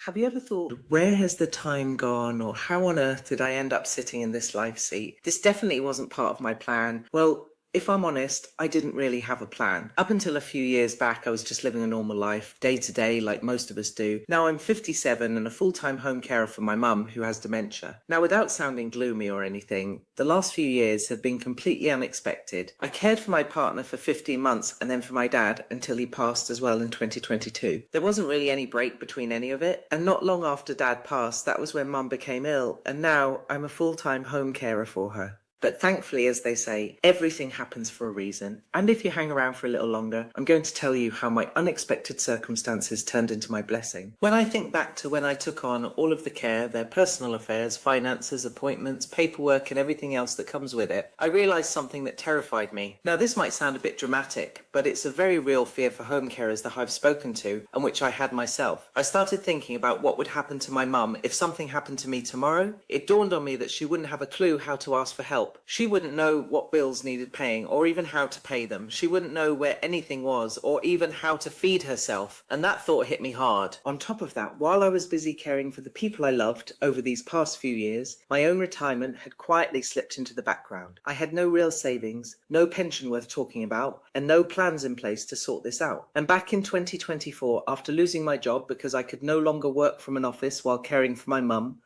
Have you ever thought, where has the time gone, or how on earth did I end up sitting in this life seat? This definitely wasn't part of my plan. Well, if I'm honest, I didn't really have a plan. Up until a few years back, I was just living a normal life, day to day, like most of us do. Now I'm 57 and a full-time home carer for my mum, who has dementia. Now, without sounding gloomy or anything, the last few years have been completely unexpected. I cared for my partner for 15 months and then for my dad until he passed as well in 2022. There wasn't really any break between any of it, and not long after dad passed, that was when mum became ill, and now I'm a full-time home carer for her. But thankfully, as they say, everything happens for a reason. And if you hang around for a little longer, I'm going to tell you how my unexpected circumstances turned into my blessing. When I think back to when I took on all of the care, their personal affairs, finances, appointments, paperwork, and everything else that comes with it, I realised something that terrified me. Now, this might sound a bit dramatic, but it's a very real fear for home carers that I've spoken to, and which I had myself. I started thinking about what would happen to my mum if something happened to me tomorrow. It dawned on me that she wouldn't have a clue how to ask for help. She wouldn't know what bills needed paying or even how to pay them. She wouldn't know where anything was or even how to feed herself. And that thought hit me hard. On top of that, while I was busy caring for the people I loved over these past few years, my own retirement had quietly slipped into the background. I had no real savings, no pension worth talking about, and no plans in place to sort this out. And back in 2024, after losing my job because I could no longer work from an office while caring for my mum,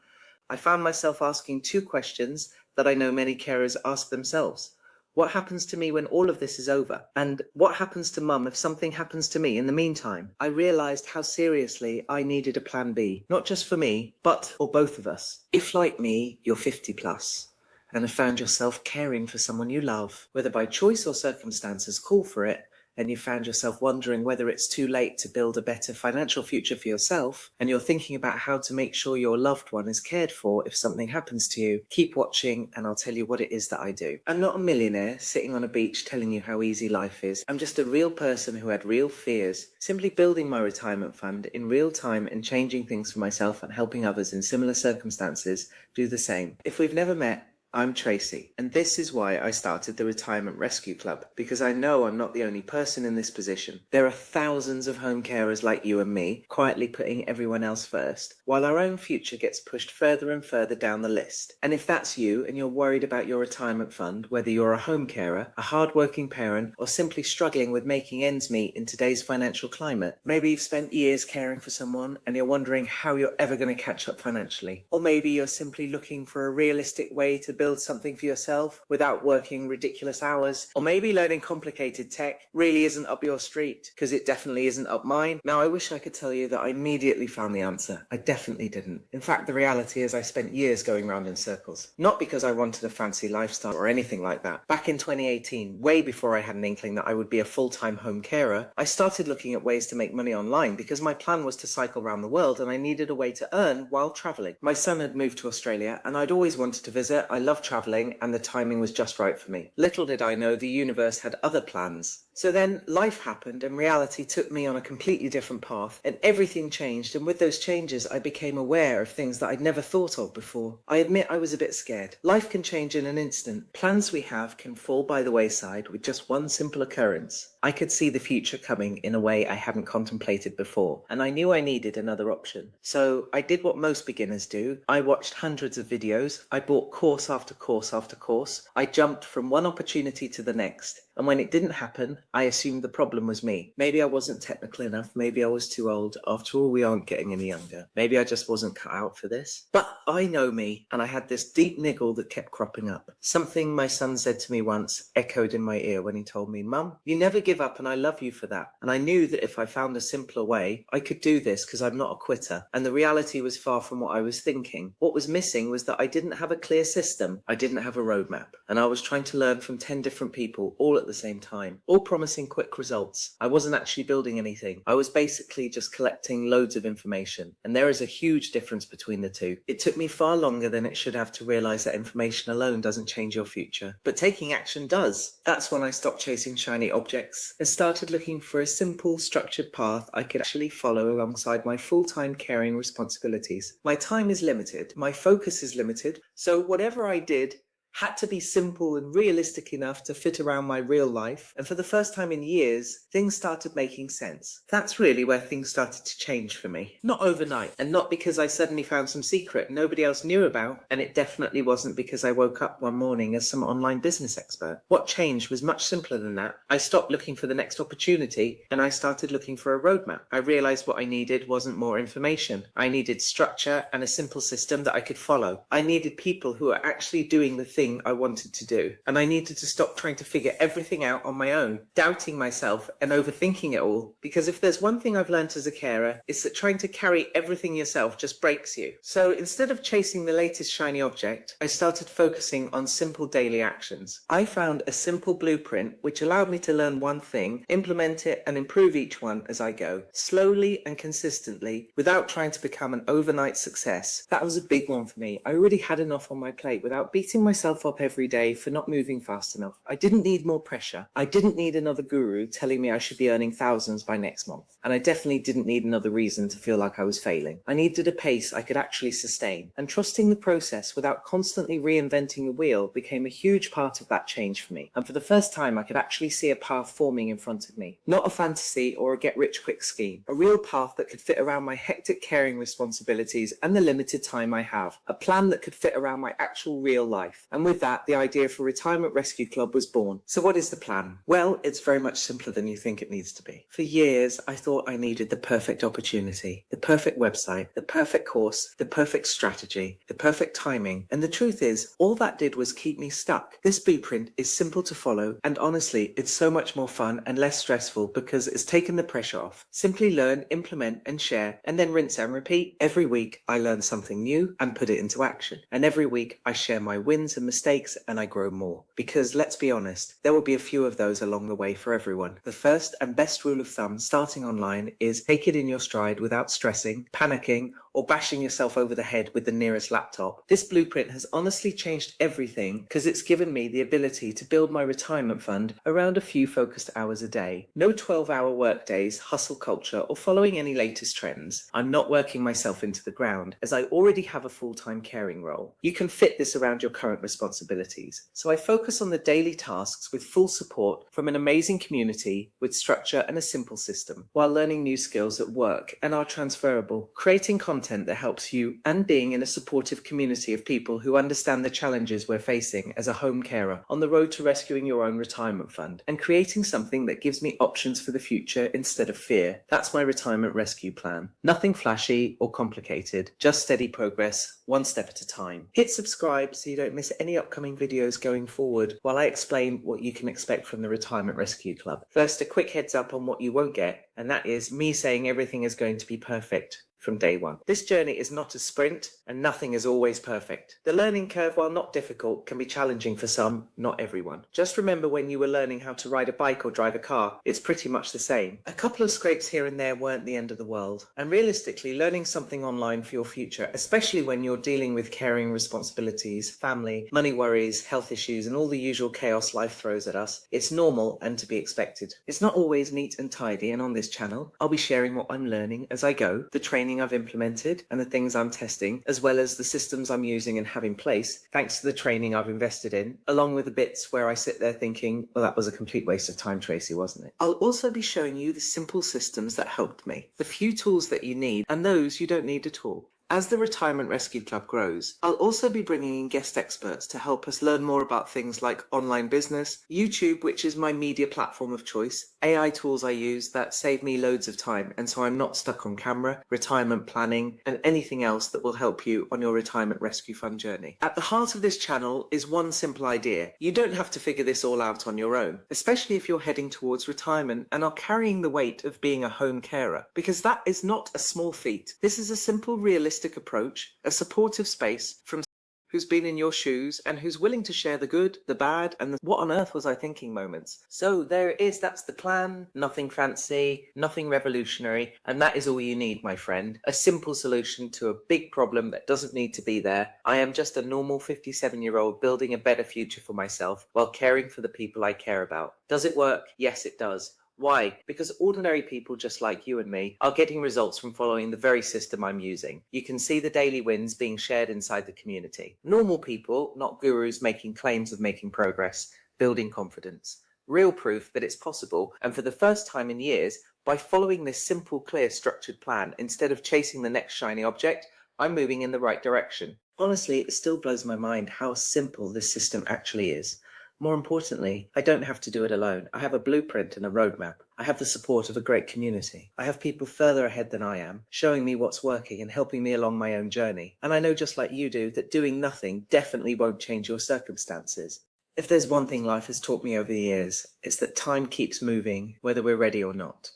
I found myself asking two questions that I know many carers ask themselves. What happens to me when all of this is over? And what happens to mum if something happens to me in the meantime? I realised how seriously I needed a plan B, not just for me, but for both of us. If, like me, you're 50 plus and have found yourself caring for someone you love, whether by choice or circumstances call for it, and you found yourself wondering whether it's too late to build a better financial future for yourself, and you're thinking about how to make sure your loved one is cared for if something happens to you, keep watching and I'll tell you what it is that I do. I'm not a millionaire sitting on a beach telling you how easy life is. I'm just a real person who had real fears, simply building my retirement fund in real time and changing things for myself and helping others in similar circumstances do the same. If we've never met, I'm Tracy, and this is why I started the Retirement Rescue Club, because I know I'm not the only person in this position. There are thousands of home carers like you and me, quietly putting everyone else first, while our own future gets pushed further and further down the list. And if that's you, and you're worried about your retirement fund, whether you're a home carer, a hard-working parent, or simply struggling with making ends meet in today's financial climate, maybe you've spent years caring for someone, and you're wondering how you're ever going to catch up financially. Or maybe you're simply looking for a realistic way to build something for yourself without working ridiculous hours. Or maybe learning complicated tech really isn't up your street, because it definitely isn't up mine. Now, I wish I could tell you that I immediately found the answer. I definitely didn't. In fact, the reality is I spent years going round in circles. Not because I wanted a fancy lifestyle or anything like that. Back in 2018, way before I had an inkling that I would be a full-time home carer, I started looking at ways to make money online because my plan was to cycle around the world and I needed a way to earn while travelling. My son had moved to Australia and I'd always wanted to visit. I love travelling and the timing was just right for me. Little did I know the universe had other plans. So then life happened and reality took me on a completely different path and everything changed, and with those changes I became aware of things that I'd never thought of before. I admit I was a bit scared. Life can change in an instant. Plans we have can fall by the wayside with just one simple occurrence. I could see the future coming in a way I hadn't contemplated before, and I knew I needed another option. So I did what most beginners do. I watched hundreds of videos. I bought course after course after course. I jumped from one opportunity to the next. And when it didn't happen, I assumed the problem was me. Maybe I wasn't technical enough. Maybe I was too old. After all, we aren't getting any younger. Maybe I just wasn't cut out for this. But I know me, and I had this deep niggle that kept cropping up. Something my son said to me once echoed in my ear when he told me, "Mum, you never give up and I love you for that." And I knew that if I found a simpler way, I could do this because I'm not a quitter. And the reality was far from what I was thinking. What was missing was that I didn't have a clear system. I didn't have a roadmap. And I was trying to learn from 10 different people all at the same time, all promising quick results. I wasn't actually building anything. I was basically just collecting loads of information. And there is a huge difference between the two. It took me far longer than it should have to realize that information alone doesn't change your future. But taking action does. That's when I stopped chasing shiny objects and started looking for a simple, structured path I could actually follow alongside my full-time caring responsibilities. My time is limited. My focus is limited. So whatever I did had to be simple and realistic enough to fit around my real life, and for the first time in years, things started making sense. That's really where things started to change for me. Not overnight, and not because I suddenly found some secret nobody else knew about, and it definitely wasn't because I woke up one morning as some online business expert. What changed was much simpler than that. I stopped looking for the next opportunity, and I started looking for a roadmap. I realized what I needed wasn't more information. I needed structure and a simple system that I could follow. I needed people who are actually doing the thing I wanted to do. And I needed to stop trying to figure everything out on my own, doubting myself and overthinking it all. Because if there's one thing I've learned as a carer, it's that trying to carry everything yourself just breaks you. So instead of chasing the latest shiny object, I started focusing on simple daily actions. I found a simple blueprint which allowed me to learn one thing, implement it and improve each one as I go, slowly and consistently, without trying to become an overnight success. That was a big one for me. I already had enough on my plate without beating myself up every day for not moving fast enough. I didn't need more pressure. I didn't need another guru telling me I should be earning thousands by next month. And I definitely didn't need another reason to feel like I was failing. I needed a pace I could actually sustain. And trusting the process without constantly reinventing the wheel became a huge part of that change for me. And for the first time, I could actually see a path forming in front of me. Not a fantasy or a get-rich-quick scheme. A real path that could fit around my hectic caring responsibilities and the limited time I have. A plan that could fit around my actual real life. And with that, the idea for Retirement Rescue Club was born. So what is the plan? Well, it's very much simpler than you think it needs to be. For years, I thought I needed the perfect opportunity, the perfect website, the perfect course, the perfect strategy, the perfect timing. And the truth is, all that did was keep me stuck. This blueprint is simple to follow, and honestly, it's so much more fun and less stressful because it's taken the pressure off. Simply learn, implement, and share, and then rinse and repeat. Every week, I learn something new and put it into action. And every week, I share my wins and mistakes, and I grow more. Because let's be honest, there will be a few of those along the way for everyone. The first and best rule of thumb starting online is take it in your stride without stressing, panicking, or bashing yourself over the head with the nearest laptop. This blueprint has honestly changed everything because it's given me the ability to build my retirement fund around a few focused hours a day. No 12-hour work days, hustle culture, or following any latest trends. I'm not working myself into the ground as I already have a full-time caring role. You can fit this around your current responsibilities. So I focus on the daily tasks with full support from an amazing community with structure and a simple system, while learning new skills at work and are transferable, creating content that helps you, and being in a supportive community of people who understand the challenges we're facing as a home carer on the road to rescuing your own retirement fund, and creating something that gives me options for the future instead of fear. That's my retirement rescue plan. Nothing flashy or complicated, just steady progress, one step at a time. Hit subscribe so you don't miss any upcoming videos going forward while I explain what you can expect from the Retirement Rescue Club. First, a quick heads up on what you won't get, and that is me saying everything is going to be perfect from day one. This journey is not a sprint, and nothing is always perfect. The learning curve, while not difficult, can be challenging for some, not everyone. Just remember when you were learning how to ride a bike or drive a car, it's pretty much the same. A couple of scrapes here and there weren't the end of the world. And realistically, learning something online for your future, especially when you're dealing with caring responsibilities, family, money worries, health issues, and all the usual chaos life throws at us, it's normal and to be expected. It's not always neat and tidy, and on this channel, I'll be sharing what I'm learning as I go, the training I've implemented and the things I'm testing, as well as the systems I'm using and have in place, thanks to the training I've invested in, along with the bits where I sit there thinking, well, that was a complete waste of time, Tracy, wasn't it? I'll also be showing you the simple systems that helped me, the few tools that you need, and those you don't need at all. As the Retirement Rescue Club grows, I'll also be bringing in guest experts to help us learn more about things like online business, YouTube, which is my media platform of choice, AI tools I use that save me loads of time and so I'm not stuck on camera, retirement planning, and anything else that will help you on your retirement rescue fund journey. At the heart of this channel is one simple idea. You don't have to figure this all out on your own, especially if you're heading towards retirement and are carrying the weight of being a home carer, because that is not a small feat. This is a simple, realistic approach, a supportive space from who's been in your shoes and who's willing to share the good, the bad, and the what on earth was I thinking moments. So there it is, that's the plan. Nothing fancy, nothing revolutionary, and that is all you need, my friend. A simple solution to a big problem that doesn't need to be there. I am just a normal 57-year-old building a better future for myself while caring for the people I care about. Does it work? Yes, it does. Why? Because ordinary people just like you and me are getting results from following the very system I'm using. You can see the daily wins being shared inside the community. Normal people, not gurus making claims of making progress, building confidence. Real proof that it's possible, and for the first time in years, by following this simple, clear, structured plan, instead of chasing the next shiny object, I'm moving in the right direction. Honestly, it still blows my mind how simple this system actually is. More importantly, I don't have to do it alone. I have a blueprint and a roadmap. I have the support of a great community. I have people further ahead than I am, showing me what's working and helping me along my own journey. And I know, just like you do, that doing nothing definitely won't change your circumstances. If there's one thing life has taught me over the years, it's that time keeps moving, whether we're ready or not.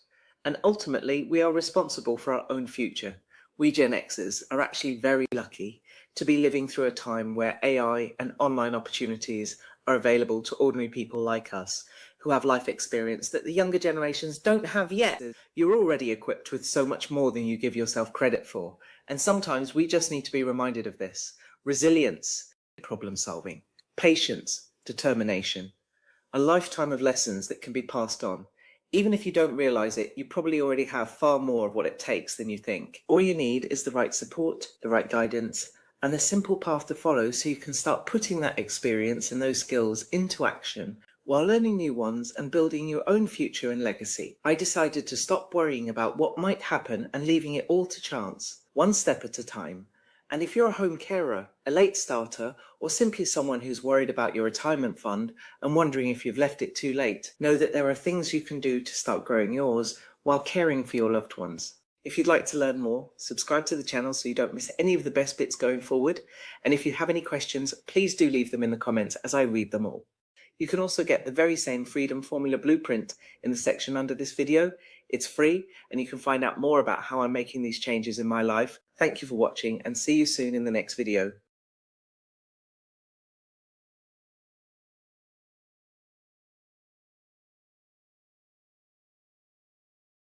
And ultimately, we are responsible for our own future. We Gen Xers are actually very lucky to be living through a time where AI and online opportunities are available to ordinary people like us, who have life experience that the younger generations don't have yet. You're already equipped with so much more than you give yourself credit for, and sometimes we just need to be reminded of this. Resilience, problem solving, patience, determination, a lifetime of lessons that can be passed on. Even if you don't realize it, you probably already have far more of what it takes than you think. All you need is the right support, the right guidance, and a simple path to follow so you can start putting that experience and those skills into action while learning new ones and building your own future and legacy. I decided to stop worrying about what might happen and leaving it all to chance, one step at a time. And if you're a home carer, a late starter, or simply someone who's worried about your retirement fund and wondering if you've left it too late, know that there are things you can do to start growing yours while caring for your loved ones. If you'd like to learn more, subscribe to the channel so you don't miss any of the best bits going forward. And if you have any questions, please do leave them in the comments as I read them all. You can also get the very same Freedom Formula Blueprint in the section under this video. It's free, and you can find out more about how I'm making these changes in my life. Thank you for watching, and see you soon in the next video.